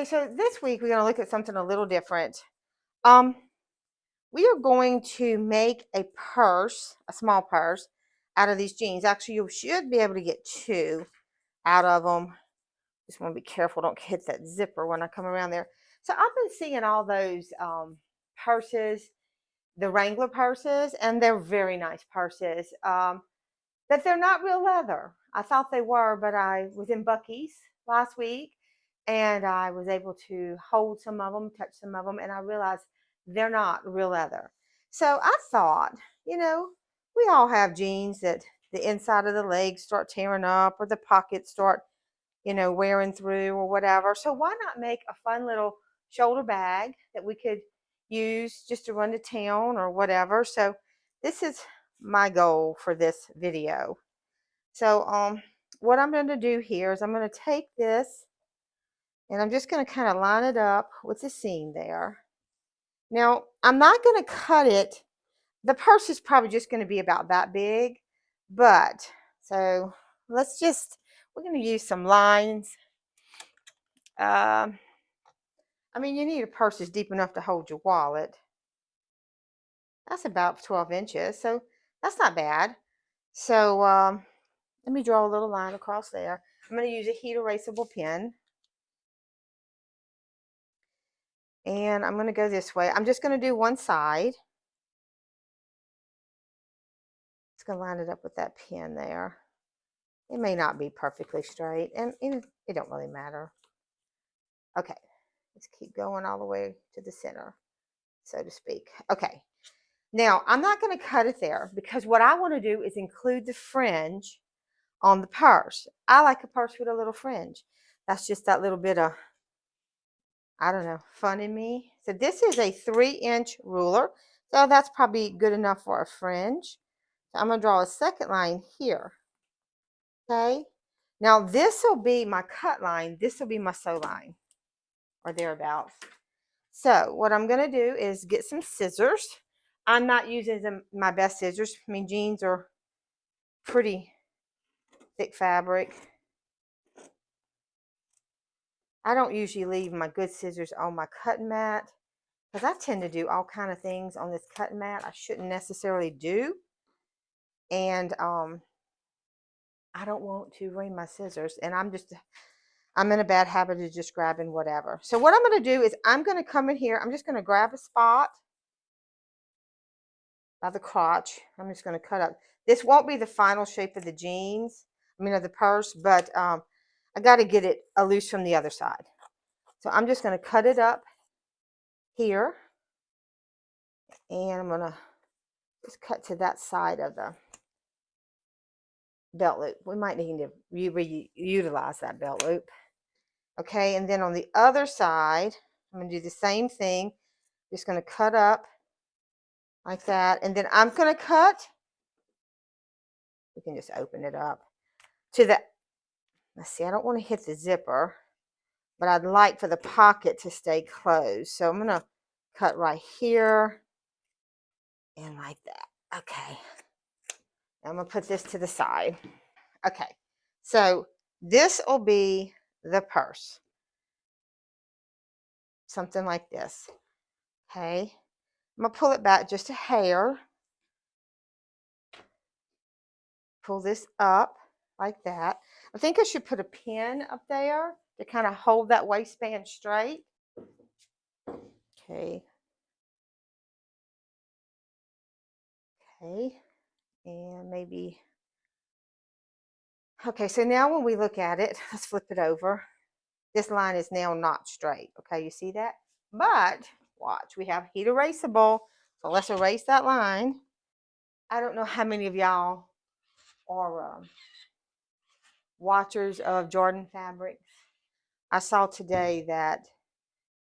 Okay, so this week we're going to look at something a little different. Um, we are going to make a purse, a small purse, out of these jeans. Actually, you should be able to get two out of them. Just want to be careful, don't hit that zipper when I come around there. So I've been seeing all those purses, the Wrangler purses, and they're very nice purses. But they're not real leather. I thought they were, but I was in Buc-ee's last week and I was able to hold some of them, touch some of them, and I realized they're not real leather. So I thought, we all have jeans that the inside of the legs start tearing up or the pockets start, wearing through or whatever. So why not make a fun little shoulder bag that we could use just to run to town or whatever. So this is my goal for this video. So what I'm going to do here is I'm going to take this and I'm just going to kind of line it up with the seam there. Now I'm not going to cut it. The purse is probably just going to be about that big, but so we're going to use some lines. I mean, you need a purse that's deep enough to hold your wallet. That's about 12 inches, so that's not bad. So let me draw a little line across there. I'm going to use a heat erasable pen. And I'm going to go this way. I'm just going to do one side. Just going to line it up with that pen there. It may not be perfectly straight, and it don't really matter. Okay, let's keep going all the way to the center, so to speak. Okay, now I'm not going to cut it there because what I want to do is include the fringe on the purse. I like a purse with a little fringe. That's just that little bit of, I don't know, fun in me. So this is a 3-inch ruler. So that's probably good enough for a fringe. So I'm going to draw a second line here. Okay. Now this will be my cut line. This will be my sew line or thereabouts. So what I'm going to do is get some scissors. I'm not using my best scissors. I mean, jeans are pretty thick fabric. I don't usually leave my good scissors on my cutting mat because I tend to do all kind of things on this cutting mat I shouldn't necessarily do. And I don't want to ruin my scissors, and I'm in a bad habit of just grabbing whatever. So what I'm going to do is I'm going to come in here. I'm just going to grab a spot by the crotch. I'm just going to cut up. This won't be the final shape of the jeans, of the purse, but I got to get it loose from the other side. So I'm just going to cut it up here, and I'm going to just cut to that side of the belt loop. We might need to reutilize that belt loop. Okay, and then on the other side, I'm going to do the same thing. Just going to cut up like that, and then I'm going to cut. We can just open it up to the, let's see, I don't want to hit the zipper, but I'd like for the pocket to stay closed. So I'm going to cut right here and like that. Okay, I'm going to put this to the side. Okay, so this will be the purse. Something like this. Okay, I'm going to pull it back just a hair. Pull this up like that. I think I should put a pin up there to kind of hold that waistband straight. Okay. Okay. And maybe. Okay, so now when we look at it, let's flip it over. This line is now not straight. Okay, you see that? But watch, we have heat erasable. So let's erase that line. I don't know how many of y'all are watchers of Jordan fabrics. I saw today that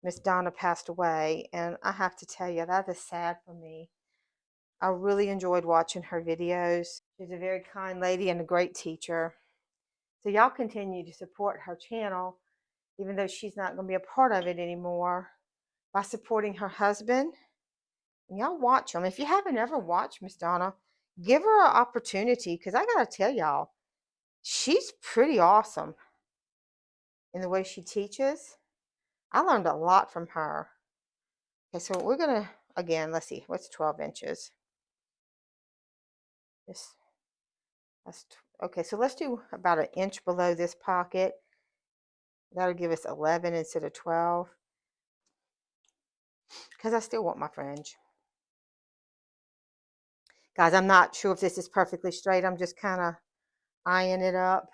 Miss Donna passed away, and I have to tell you, that is sad for me. I really enjoyed watching her videos. She's a very kind lady and a great teacher. So y'all continue to support her channel, even though she's not going to be a part of it anymore, by supporting her husband. And y'all watch them. If you haven't ever watched Miss Donna, give her an opportunity, because I got to tell y'all, she's pretty awesome in the way she teaches. I learned a lot from her. Okay, so we're gonna, again, let's see, what's 12 inches? This, okay, so let's do about an inch below this pocket. That'll give us 11 instead of 12, because I still want my fringe. Guys, I'm not sure if this is perfectly straight. I'm just kind of eyeing it up.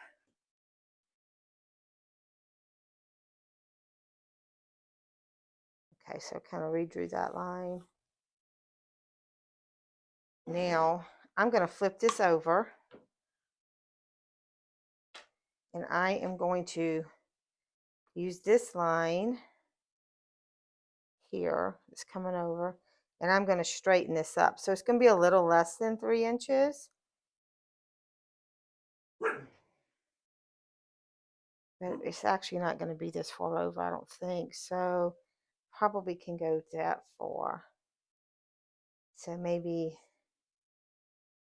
Okay, so kind of redrew that line. Now, I'm going to flip this over. And I am going to use this line here. It's coming over. And I'm going to straighten this up. So it's going to be a little less than 3 inches. But it's actually not going to be this far over, I don't think. So probably can go that far. So maybe,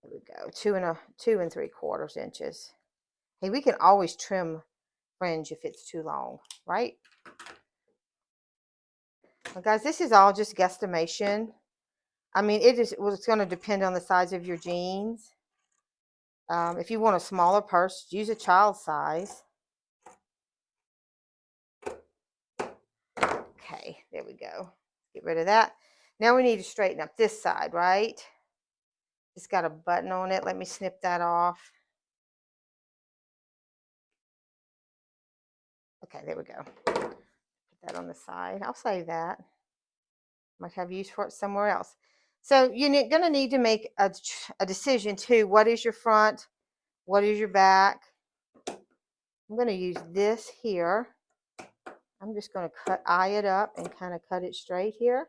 there we go, 2 3/4 inches. Hey, we can always trim fringe if it's too long, right? Well, guys, this is all just guesstimation. I mean, it's going to depend on the size of your jeans. If you want a smaller purse, use a child size. Okay, there we go. Get rid of that. Now we need to straighten up this side, right? It's got a button on it. Let me snip that off. Okay, there we go. Put that on the side. I'll save that. Might have use for it somewhere else. So you're going to need to make a decision too. What is your front? What is your back? I'm going to use this here. I'm just going to eye it up and kind of cut it straight here.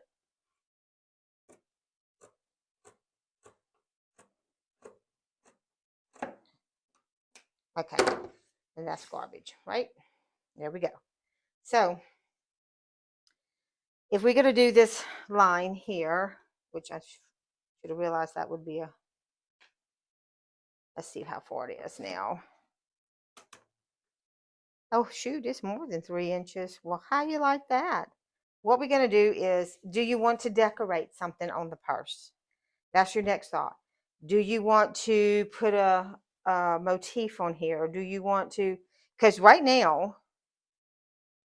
Okay, and that's garbage, right? There we go. So if we're going to do this line here, which I should have realized that would be a, let's see how far it is now. Oh, shoot, it's more than 3 inches. Well, how you like that? What we're going to do is, do you want to decorate something on the purse? That's your next thought. Do you want to put a motif on here? Or do you want to, because right now,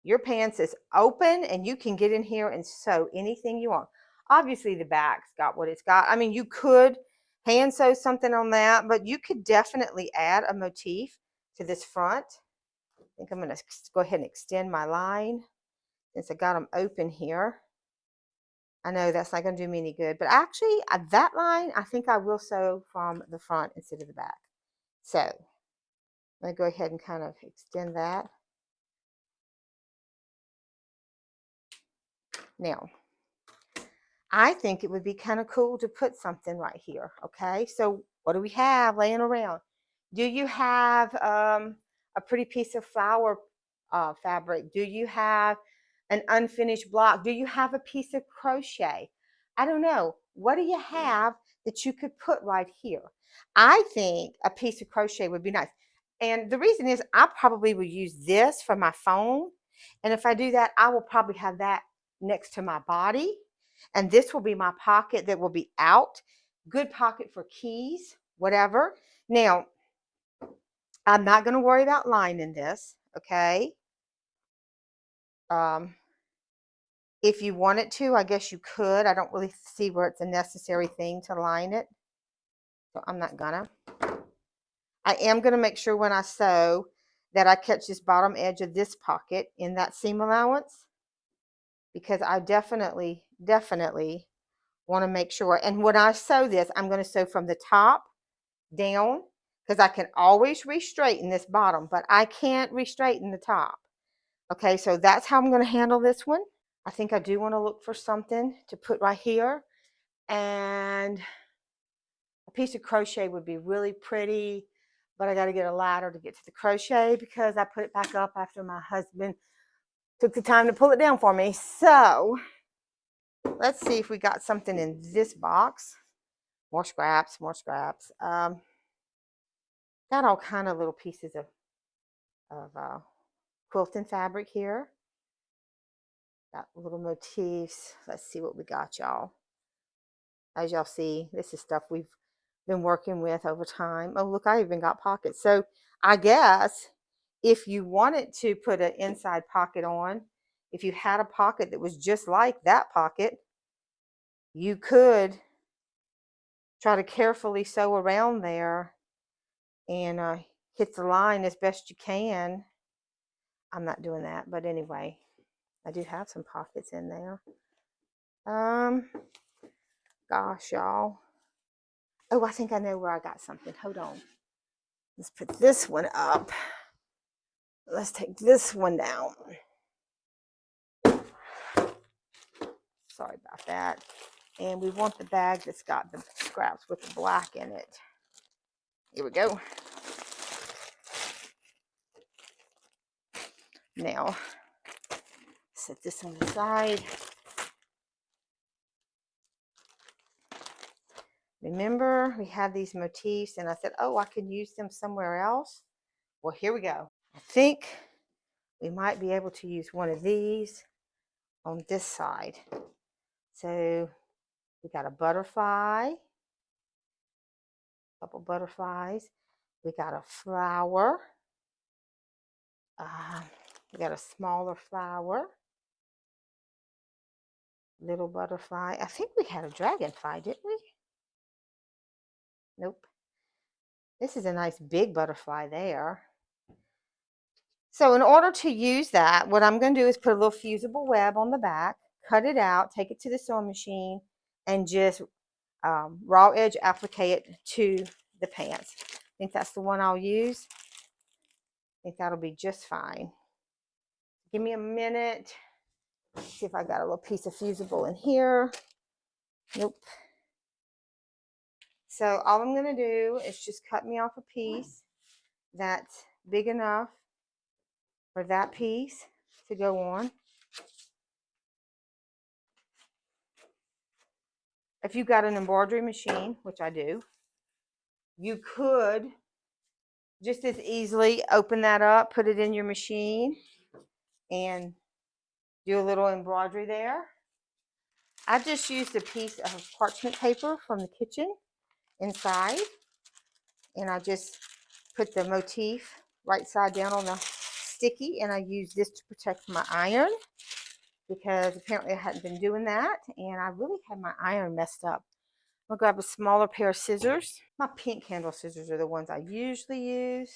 your pants is open and you can get in here and sew anything you want. Obviously, the back's got what it's got. I mean, you could hand sew something on that, but you could definitely add a motif to this front. I think I'm going to go ahead and extend my line since I got them open here. I know that's not going to do me any good, but actually that line, I think I will sew from the front instead of the back. So I'm going to go ahead and kind of extend that. Now, I think it would be kind of cool to put something right here. Okay, so what do we have laying around? Do you have a pretty piece of flower fabric? Do you have an unfinished block? Do you have a piece of crochet? I don't know. What do you have that you could put right here? I think a piece of crochet would be nice. And the reason is I probably would use this for my phone. And if I do that, I will probably have that next to my body. And this will be my pocket that will be out. Good pocket for keys, whatever. Now, I'm not going to worry about lining this, okay? If you wanted to, I guess you could. I don't really see where it's a necessary thing to line it. So I'm not gonna. I am going to make sure when I sew that I catch this bottom edge of this pocket in that seam allowance, because I definitely want to make sure. And when I sew this, I'm going to sew from the top down, because I can always re-straighten this bottom, but I can't re-straighten the top. Okay, so that's how I'm going to handle this one. I think I do want to look for something to put right here, and a piece of crochet would be really pretty, but I got to get a ladder to get to the crochet because I put it back up after my husband took the time to pull it down for me. So let's see if we got something in this box. More scraps, more scraps. Got all kind of little pieces of quilting fabric here. Got little motifs. Let's see what we got, y'all. As y'all see, this is stuff we've been working with over time. Oh, look, I even got pockets. So I guess if you wanted to put an inside pocket on, if you had a pocket that was just like that pocket, you could try to carefully sew around there and hit the line as best you can. I'm not doing that, but anyway, I do have some pockets in there. Gosh, y'all. Oh, I think I know where I got something. Hold on. Let's put this one up. Let's take this one down. Sorry about that. And we want the bag that's got the scraps with the black in it. Here we go. Now, set this on the side. Remember, we had these motifs, and I said, oh, I could use them somewhere else. Well, here we go. I think we might be able to use one of these on this side. So we got a butterfly, a couple butterflies. We got a flower. We got a smaller flower. Little butterfly. I think we had a dragonfly, didn't we? Nope. This is a nice big butterfly there. So in order to use that, what I'm going to do is put a little fusible web on the back, cut it out, take it to the sewing machine, and just raw edge applique it to the pants. I think that's the one I'll use. I think that'll be just fine. Give me a minute. See if I got a little piece of fusible in here. Nope. So all I'm going to do is just cut me off a piece that's big enough for that piece to go on. If you've got an embroidery machine, which I do, you could just as easily open that up, put it in your machine, and do a little embroidery there. I just used a piece of parchment paper from the kitchen inside, and I just put the motif right side down on the sticky, and I use this to protect my iron because apparently I hadn't been doing that, and I really had my iron messed up. I'll grab a smaller pair of scissors. My pink handle scissors are the ones I usually use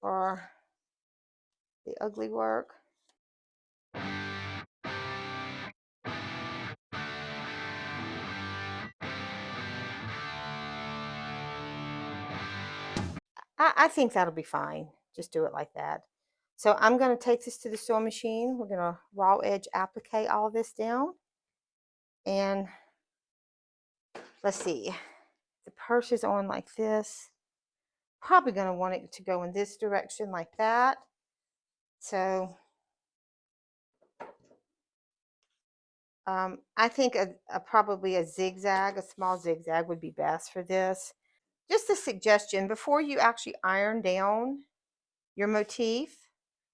for the ugly work. I think that'll be fine. Just do it like that. So I'm going to take this to the sewing machine. We're going to raw edge applique all this down. And let's see. The purse is on like this. Probably going to want it to go in this direction like that. So I think probably a zigzag, a small zigzag would be best for this. Just a suggestion, before you actually iron down your motif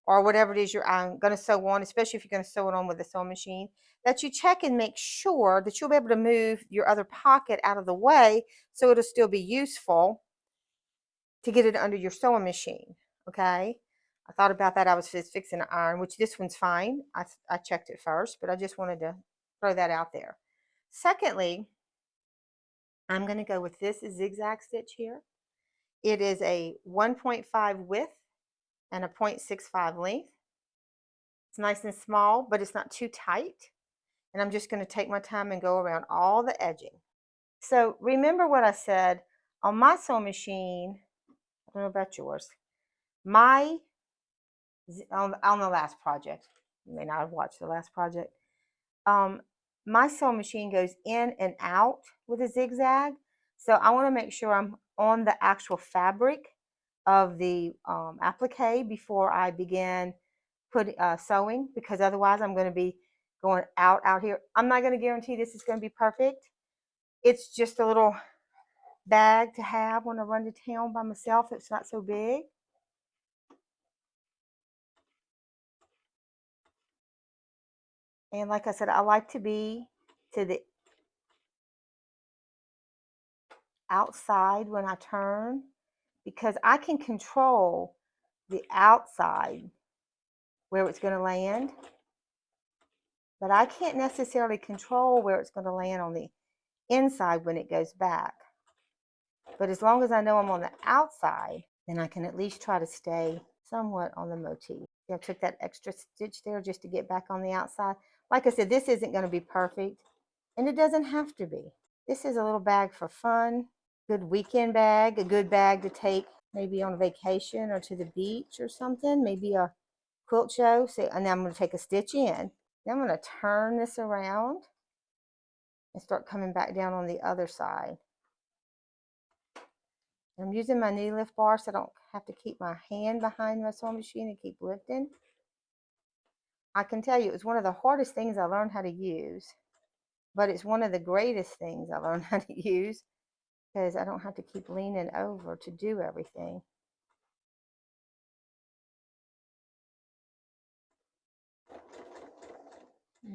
or whatever it is you're going to sew on, especially if you're going to sew it on with a sewing machine, that you check and make sure that you'll be able to move your other pocket out of the way so it'll still be useful to get it under your sewing machine. Okay, I thought about that. I was just fixing an iron, which this one's fine. I checked it first, but I just wanted to throw that out there. Secondly, I'm going to go with this zigzag stitch here. It is a 1.5 width and a 0.65 length. It's nice and small, but it's not too tight. And I'm just going to take my time and go around all the edging. So remember what I said on my sewing machine. I don't know about yours. On the last project, you may not have watched the last project. My sewing machine goes in and out with a zigzag. So I want to make sure I'm on the actual fabric of the applique before I begin sewing, because otherwise I'm going to be going out here. I'm not going to guarantee this is going to be perfect. It's just a little bag to have when I run to town by myself. It's not so big. And like I said, I like to be to the outside when I turn because I can control the outside where it's going to land, but I can't necessarily control where it's going to land on the inside when it goes back. But as long as I know I'm on the outside, then I can at least try to stay somewhat on the motif. I took that extra stitch there just to get back on the outside. Like I said, this isn't going to be perfect, and it doesn't have to be. This is a little bag for fun, good weekend bag, a good bag to take maybe on a vacation or to the beach or something, maybe a quilt show. So, and then I'm going to take a stitch in. Then I'm going to turn this around and start coming back down on the other side. I'm using my knee lift bar so I don't have to keep my hand behind my sewing machine and keep lifting. I can tell you it was one of the hardest things I learned how to use, but it's one of the greatest things I learned how to use because I don't have to keep leaning over to do everything.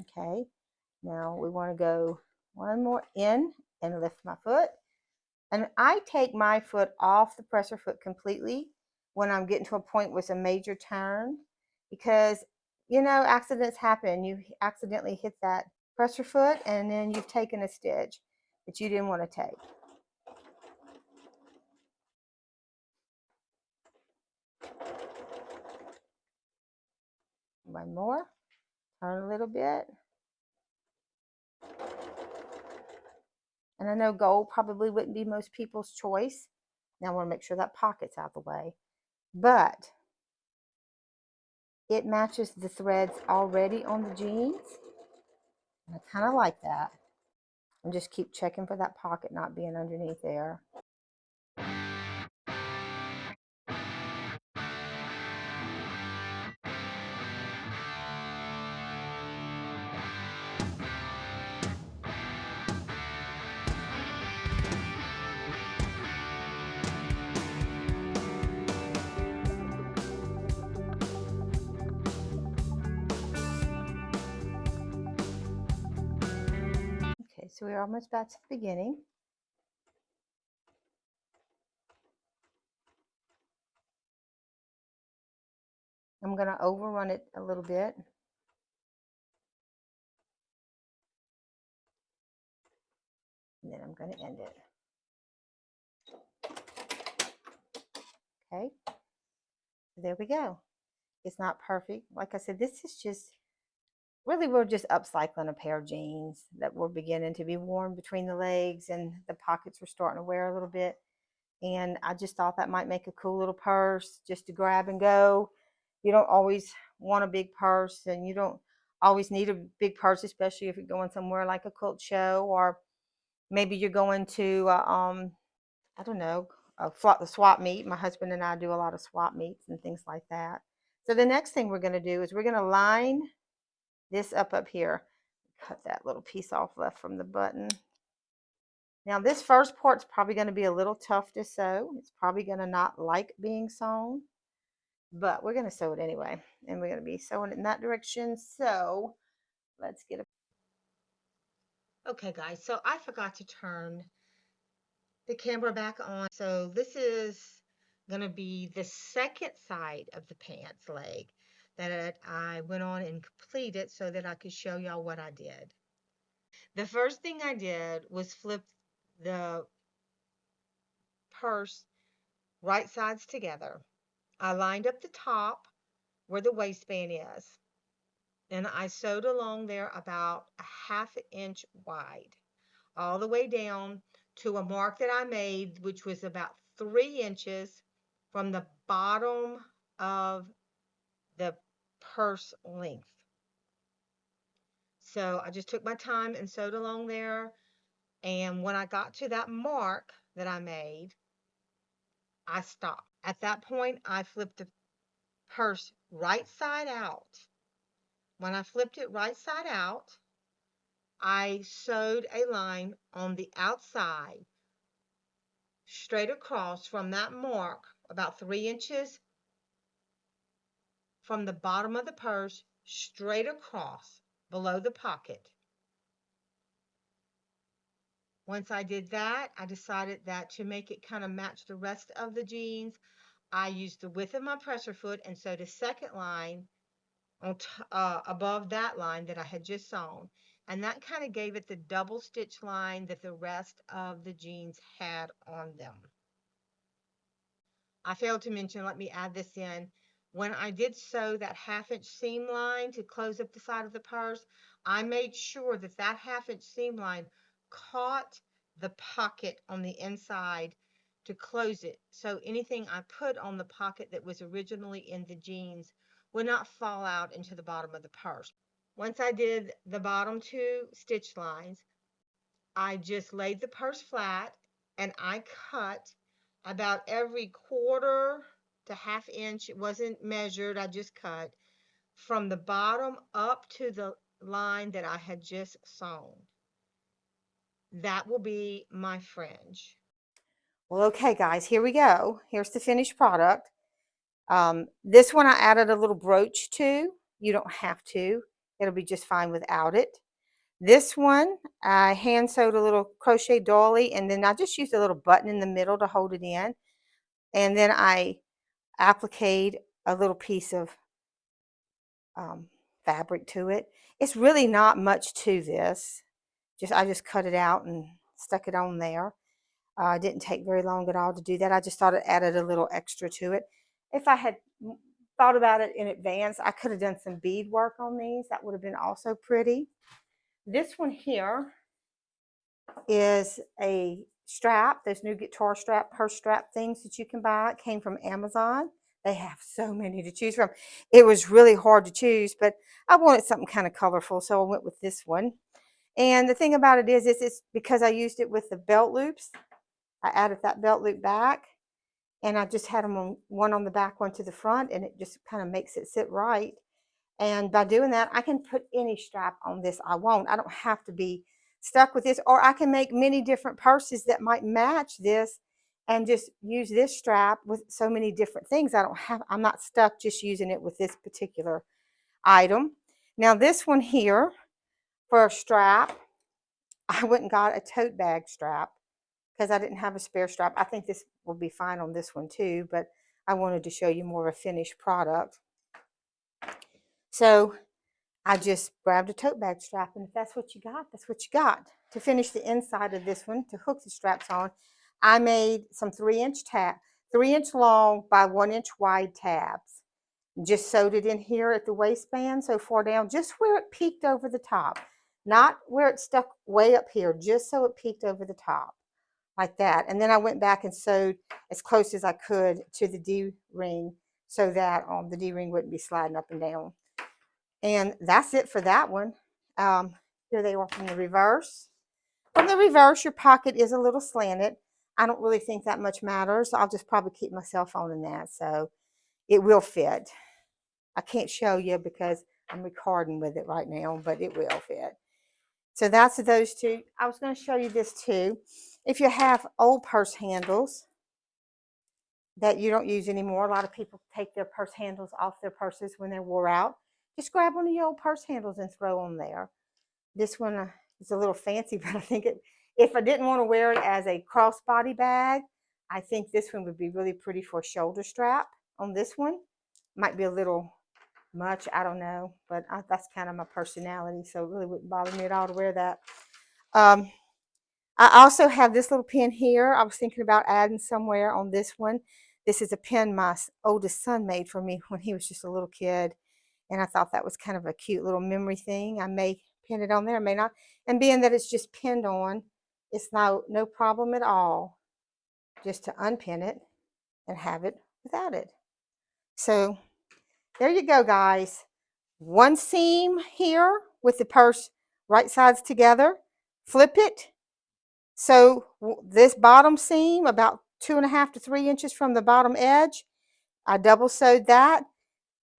Okay, now we want to go one more in and lift my foot. And I take my foot off the presser foot completely when I'm getting to a point with a major turn because, you know, accidents happen. You accidentally hit that presser foot and then you've taken a stitch that you didn't want to take. One more, turn a little bit. And I know gold probably wouldn't be most people's choice. Now I want to make sure that pocket's out of the way. But it matches the threads already on the jeans. And I kind of like that. And just keep checking for that pocket not being underneath there. Okay, so we're almost back to the beginning. I'm going to overrun it a little bit. And then I'm going to end it. Okay, there we go. It's not perfect. Like I said, this is just, really we're just upcycling a pair of jeans that were beginning to be worn between the legs and the pockets were starting to wear a little bit. And I just thought that might make a cool little purse just to grab and go. You don't always want a big purse, and you don't always need a big purse, especially if you're going somewhere like a quilt show, or maybe you're going to I don't know, the swap meet. My husband and I do a lot of swap meets and things like that. So the next thing we're going to do is we're going to line this up here. Cut that little piece off left from the button. Now this first part's probably going to be a little tough to sew. It's probably going to not like being sewn, but we're going to sew it anyway. And we're going to be sewing it in that direction. So let's get a... Okay guys, so I forgot to turn the camera back on. So this is going to be the second side of the pants leg that I went on and completed so that I could show y'all what I did. The first thing I did was flip the purse right sides together. I lined up the top where the waistband is, and I sewed along there about a half an inch wide, all the way down to a mark that I made, which was about 3 inches from the bottom of the purse length. So I just took my time and sewed along there. And when I got to that mark that I made, I stopped. At that point, I flipped the purse right side out. When I flipped it right side out, I sewed a line on the outside straight across from that mark, about 3 inches from the bottom of the purse, straight across. below the pocket. Once I did that, I decided that to make it kind of match the rest of the jeans, I used the width of my presser foot and sewed a second line on above that line that I had just sewn. And that kind of gave it the double stitch line that the rest of the jeans had on them. I failed to mention, let me add this in. When I did sew that 1/2 inch seam line to close up the side of the purse, I made sure that that 1/2 inch seam line caught the pocket on the inside to close it. So anything I put on the pocket that was originally in the jeans would not fall out into the bottom of the purse. Once I did the bottom 2 stitch lines, I just laid the purse flat and I cut about every 1/4 to 1/2 inch. It wasn't measured, I just cut from the bottom up to the line that I had just sewn. That will be my fringe. Well, okay, guys, here we go. Here's the finished product. This one I added a little brooch to. You don't have to. It'll be just fine without it. This one, I hand sewed a little crochet dolly, and then I just used a little button in the middle to hold it in. And then I appliqued a little piece of fabric to it. It's really not much to this. I just cut it out and stuck it on there. It didn't take very long at all to do that. I just thought it added a little extra to it. If I had thought about it in advance, I could have done some bead work on these. That would have been also pretty. This one here is a strap. There's new guitar strap, purse strap things that you can buy. It came from Amazon. They have so many to choose from. It was really hard to choose, but I wanted something kind of colorful, so I went with this one. And the thing about it is it's because I used it with the belt loops. I added that belt loop back, and I just had them on one on the back, one to the front, and it just kind of makes it sit right. And by doing that, I can put any strap on this I want. I don't have to be stuck with this, or I can make many different purses that might match this and just use this strap with so many different things. I'm not stuck just using it with this particular item. Now this one here for a strap, I went and got a tote bag strap because I didn't have a spare strap. I think this will be fine on this one too, but I wanted to show you more of a finished product. So I just grabbed a tote bag strap, and if that's what you got, that's what you got. To finish the inside of this one, to hook the straps on, I made some 3-inch long by 1-inch wide tabs. Just sewed it in here at the waistband, so far down, just where it peeked over the top. Not where it stuck way up here, just so it peeked over the top, like that. And then I went back and sewed as close as I could to the D-ring so that the D-ring wouldn't be sliding up and down. And that's it for that one. Here they are from the reverse. From the reverse, your pocket is a little slanted. I don't really think that much matters. I'll just probably keep my cell phone in that, so it will fit. I can't show you because I'm recording with it right now, but it will fit. So that's those two. I was going to show you this too. If you have old purse handles that you don't use anymore, a lot of people take their purse handles off their purses when they're wore out. Just grab one of your old purse handles and throw on there. This one is a little fancy, but I think if I didn't want to wear it as a crossbody bag, I think this one would be really pretty for a shoulder strap on this one. Might be a little much, I don't know, but that's kind of my personality, so it really wouldn't bother me at all to wear that. I also have this little pin here. I was thinking about adding somewhere on this one. This is a pin my oldest son made for me when he was just a little kid, and I thought that was kind of a cute little memory thing. I may pin it on there, I may not. And being that it's just pinned on, it's no problem at all just to unpin it and have it without it. So there you go, guys. One seam here with the purse right sides together. Flip it. So this bottom seam, about 2.5 to 3 inches from the bottom edge, I double sewed that.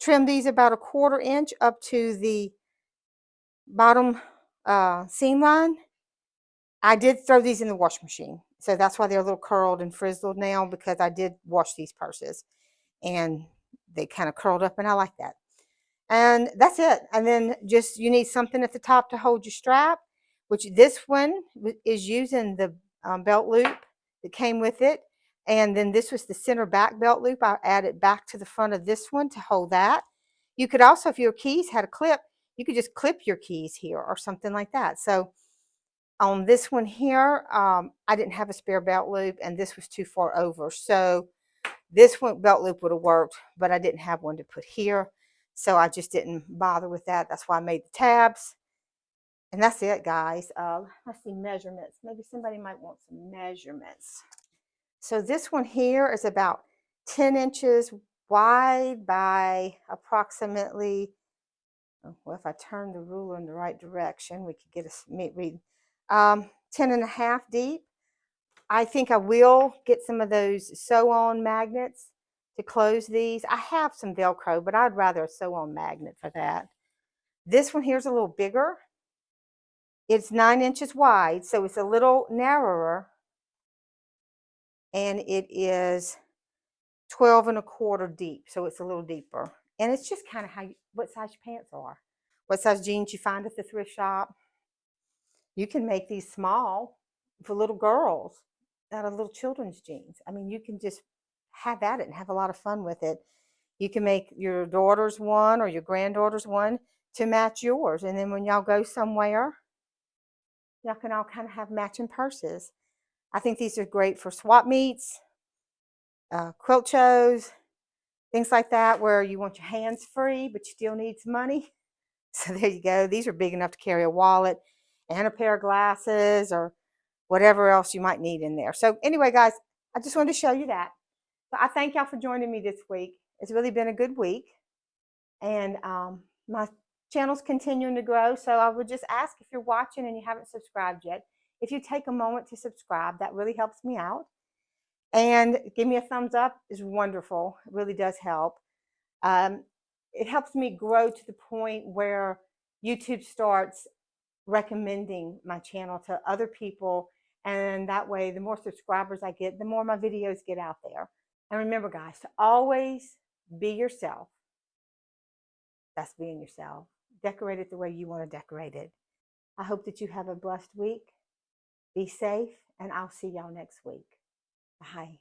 Trim these about 1/4 inch up to the bottom seam line. I did throw these in the wash machine, so that's why they're a little curled and frizzled now, because I did wash these purses and they kind of curled up, and I like that. And that's it. And then just you need something at the top to hold your strap, which this one is using the belt loop that came with it. And then this was the center back belt loop. I added back to the front of this one to hold that. You could also, if your keys had a clip, you could just clip your keys here or something like that. So on this one here, I didn't have a spare belt loop and this was too far over. So this one belt loop would have worked, but I didn't have one to put here. So I just didn't bother with that. That's why I made the tabs. And that's it, guys. Let's see measurements. Maybe somebody might want some measurements. So this one here is about 10 inches wide by approximately, well, if I turn the ruler in the right direction, we could get a read. 10 and a half deep. I think I will get some of those sew-on magnets to close these. I have some Velcro, but I'd rather a sew-on magnet for that. This one here is a little bigger. It's 9 inches wide, so it's a little narrower. And it is 12 and a quarter deep, so it's a little deeper. And it's just kind of what size your pants are. What size jeans you find at the thrift shop. You can make these small for little girls out of little children's jeans. I mean, you can just have at it and have a lot of fun with it. You can make your daughter's one or your granddaughter's one to match yours. And then when y'all go somewhere, y'all can all kind of have matching purses. I think these are great for swap meets, quilt shows, things like that where you want your hands free, but you still need some money. So there you go. These are big enough to carry a wallet and a pair of glasses or whatever else you might need in there. So anyway, guys, I just wanted to show you that. So I thank y'all for joining me this week. It's really been a good week. And my channel's continuing to grow. So I would just ask if you're watching and you haven't subscribed yet, if you take a moment to subscribe, that really helps me out. And give me a thumbs up is wonderful. It really does help. It helps me grow to the point where YouTube starts recommending my channel to other people. And that way, the more subscribers I get, the more my videos get out there. And remember, guys, to always be yourself. That's being yourself. Decorate it the way you want to decorate it. I hope that you have a blessed week. Be safe, and I'll see y'all next week. Bye.